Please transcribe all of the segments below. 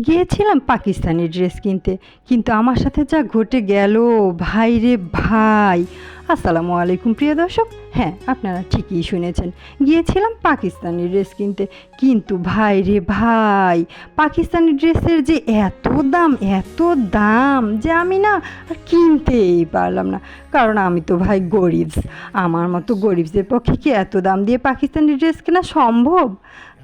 গিয়েছিলাম পাকিস্তানি ড্রেস কিনতে, কিন্তু আমার সাথে যা ঘটে গেল ভাই রে ভাই। আসসালামু আলাইকুম প্রিয় দর্শক, হ্যাঁ আপনারা ঠিকই শুনেছেন, গিয়েছিলাম পাকিস্তানি ড্রেস কিনতে, কিন্তু ভাই রে ভাই পাকিস্তানি ড্রেসের যে এত দাম যে আমি না আর কিনতেই পারলাম না। কারণ আমি তো ভাই গরিবস, আমার মতো গরিবসদের পক্ষে কি এত দাম দিয়ে পাকিস্তানি ড্রেস কেনা সম্ভব?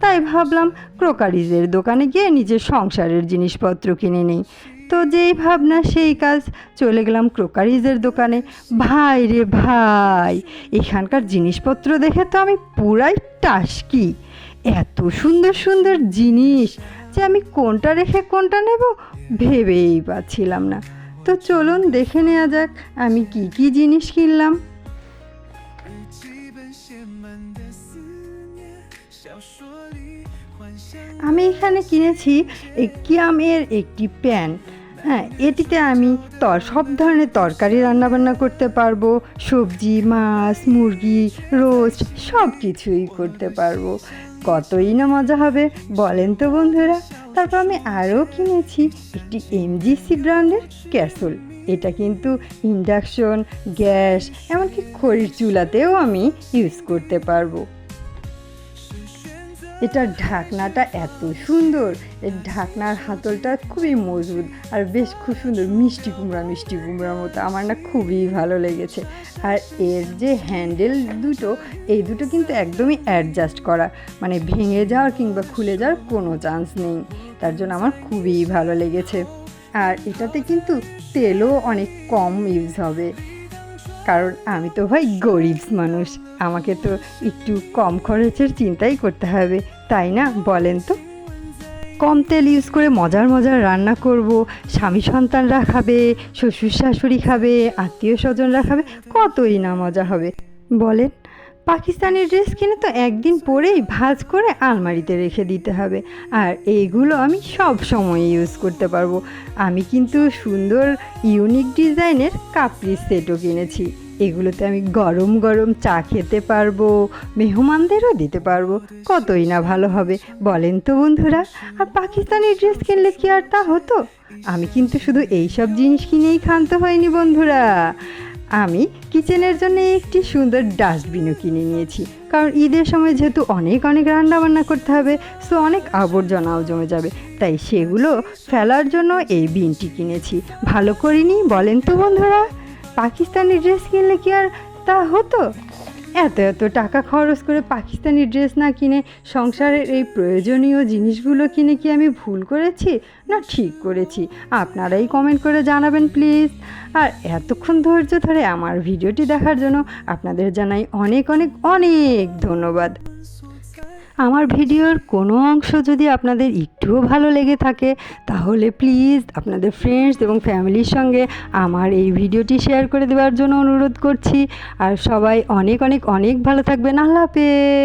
তাই ভাবলাম ক্রোকারিজের দোকানে গিয়ে নিজের সংসারের জিনিসপত্র কিনে নিই। তো যেই ভাবনা সেই কাজ, চলে গেলাম ক্রোকারিজের দোকানে। ভাই রে ভাই, এখানকার জিনিসপত্র দেখে তো আমি পুরাই টাসকি। এত সুন্দর সুন্দর জিনিস যে আমি কোনটা রেখে কোনটা নেব ভেবেই পাচ্ছিলাম না। তো চলুন দেখে নেওয়া যাক আমি কি কি জিনিস কিনলাম। আমি এখানে কিনেছি কিয়ামের একটি প্যান। হ্যাঁ, এটিতে আমি সব ধরনের তরকারি রান্নাবান্না করতে পারবো, সবজি, মাছ, মুরগি, রোস্ট সব কিছুই করতে পারবো। কতই না মজা হবে বলেন তো বন্ধুরা। তারপর আমি আরও কিনেছি একটি এমজিসি ব্র্যান্ডের ক্যাসেরোল। এটা কিন্তু ইন্ডাকশন, গ্যাস, এমনকি খড়ির চুলাতেও আমি ইউজ করতে পারবো। এটার ঢাকনাটা এত সুন্দর, এর ঢাকনার হাতলটা খুবই মজবুত আর বেশ খুব সুন্দর, মিষ্টি কুমড়ার মতো। আমার না খুবই ভালো লেগেছে। আর এর যে হ্যান্ডেল দুটো, এই দুটো কিন্তু একদমই অ্যাডজাস্ট করা, মানে ভেঙে যাওয়ার কিংবা খুলে যাওয়ার কোনো চান্স নেই। তার জন্য আমার খুবই ভালো লেগেছে। আর এটাতে কিন্তু তেলও অনেক কম ইউজ হবে, কারণ আমি তো ভাই গরিবস মানুষ, আমাকে তো একটু কম খরচের চিন্তাই করতে হবে, তাই না বলেন তো? কম তেল ইউজ করে মজার রান্না করব, স্বামী সন্তানরা খাবে, শ্বশুর শাশুড়ি খাবে, আত্মীয় স্বজনরা খাবে, কতই না মজা হবে বলেন। পাকিস্তানি ড্রেস কিনে তো একদিন পরেই ভাঁজ করে আলমারিতে রেখে দিতে হবে, আর এইগুলো আমি সব সময় ইউজ করতে পারবো। আমি কিন্তু সুন্দর ইউনিক ডিজাইনের কাপড়ি সেটও কিনেছি। এগুলোতে আমি গরম গরম চা খেতে পারবো, মেহমানদেরও দিতে পারবো, কতই না ভালো হবে বলেন তো বন্ধুরা। আর পাকিস্তানি ড্রেস কিনলে কি আর তা হতো? আমি কিন্তু শুধু এইসব জিনিস কিনেই ক্ষান্ত হয়নি বন্ধুরা, আমি কিচেনের জন্য একটি সুন্দর ডাস্টবিনও কিনে নিয়েছি। কারণ ঈদের সময় যেহেতু অনেক রান্নাবান্না করতে হবে, সো অনেক আবর্জনাও জমে যাবে, তাই সেগুলো ফেলার জন্য এই বিনটি কিনেছি। ভালো করিনি বলেন তো বন্ধুরা? পাকিস্তানি ড্রেস কিনলে কি আর তা হতো? এত টাকা খরচ করে পাকিস্তানি ড্রেস না কিনে সংসারের এই প্রয়োজনীয় জিনিসগুলো কিনে কি আমি ভুল করেছি না ঠিক করেছি? আপনারাই কমেন্ট করে জানাবেন প্লিজ। আর এতক্ষণ ধৈর্য ধরে আমার ভিডিওটি দেখার জন্য আপনাদের জানাই অনেক ধন্যবাদ। আমার ভিডিওর কোনো অংশ যদি আপনাদের একটুও ভালো লেগে থাকে, তাহলে প্লিজ আপনাদের ফ্রেন্ডস এবং ফ্যামিলির সঙ্গে আমার এই ভিডিওটি শেয়ার করে দেওয়ার জন্য অনুরোধ করছি। আর সবাই অনেক ভালো থাকবেন। আল্লাহ হাফেজ।